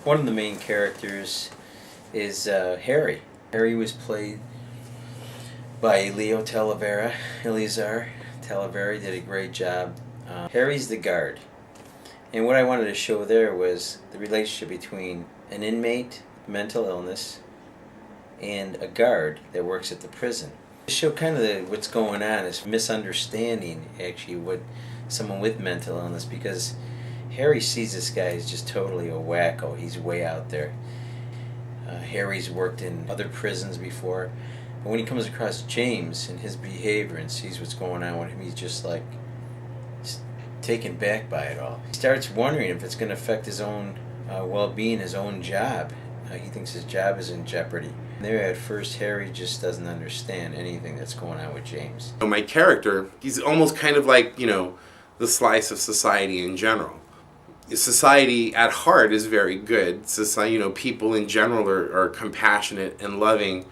One of the main characters is Harry. Harry was played by Eliazar Talavera. He did a great job. Harry's the guard. And what I wanted to show there was the relationship between an inmate with mental illness and a guard that works at the prison. To show kind of what's going on, is misunderstanding actually what someone with mental illness, because Harry sees this guy as just totally a wacko. He's way out there. Harry's worked in other prisons before, but when he comes across James and his behavior and sees what's going on with him, he's just like taken back by it all. He starts wondering if it's going to affect his own well-being, his own job. He thinks his job is in jeopardy. There at first, Harry just doesn't understand anything that's going on with James. My character, he's almost kind of like, the slice of society in general. Society at heart is very good. Society, people in general are compassionate and loving,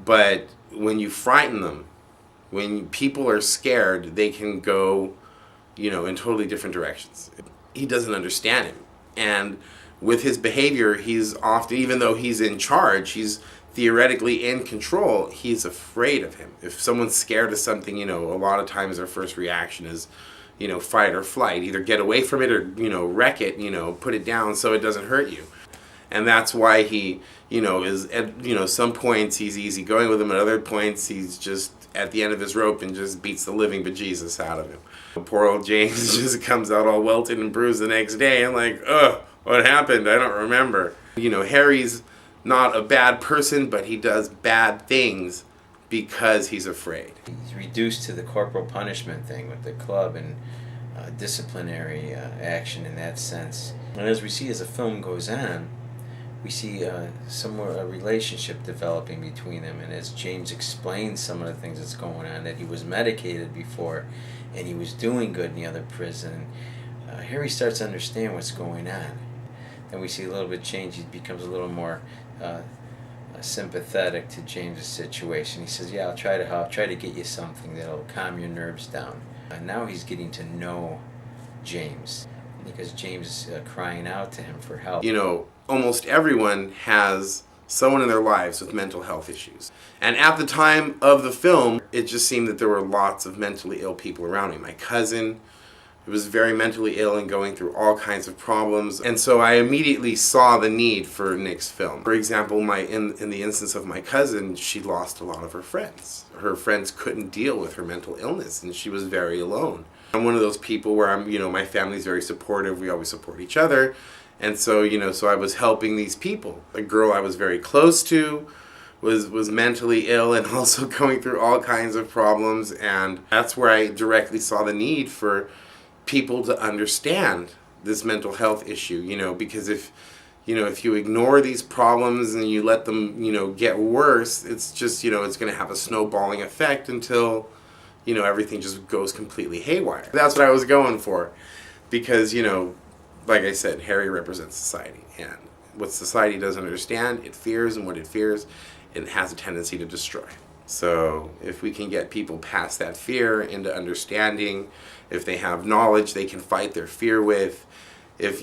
but when you frighten them, when people are scared, they can go, in totally different directions. He doesn't understand him. And with his behavior, he's often, even though he's in charge, he's theoretically in control, he's afraid of him. If someone's scared of something, a lot of times their first reaction is, fight or flight. Either get away from it or, wreck it, put it down so it doesn't hurt you. And that's why he, is at, some points he's easygoing with him, at other points he's just at the end of his rope and just beats the living bejesus out of him. Poor old James just comes out all welted and bruised the next day and like, ugh, what happened? I don't remember. Harry's not a bad person, but he does bad things because he's afraid. He's reduced to the corporal punishment thing with the club and disciplinary action in that sense. And as we see as the film goes on, we see a relationship developing between them. And as James explains some of the things that's going on, that he was medicated before and he was doing good in the other prison, Harry starts to understand what's going on. Then we see a little bit change. He becomes a little more sympathetic to James's situation. He says, "Yeah, I'll try to help. Try to get you something that'll calm your nerves down." And now he's getting to know James, because James is crying out to him for help. Almost everyone has someone in their lives with mental health issues. And at the time of the film, it just seemed that there were lots of mentally ill people around me. My cousin was very mentally ill and going through all kinds of problems. And so I immediately saw the need for Nick's film. For example, in the instance of my cousin, she lost a lot of her friends. Her friends couldn't deal with her mental illness, and she was very alone. I'm one of those people where my family's very supportive. We always support each other. And so, so I was helping these people. A girl I was very close to was mentally ill and also going through all kinds of problems. And that's where I directly saw the need for people to understand this mental health issue, because if you ignore these problems and you let them, get worse, it's just, it's going to have a snowballing effect until, everything just goes completely haywire. That's what I was going for, because, like I said, Harry represents society, and what society doesn't understand, it fears, and what it fears, it has a tendency to destroy. So if we can get people past that fear into understanding, if they have knowledge they can fight their fear with, if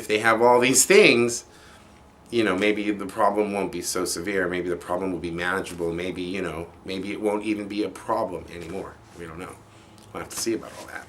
they have all these things, maybe the problem won't be so severe, maybe the problem will be manageable, maybe it won't even be a problem anymore. We don't know. We'll have to see about all that.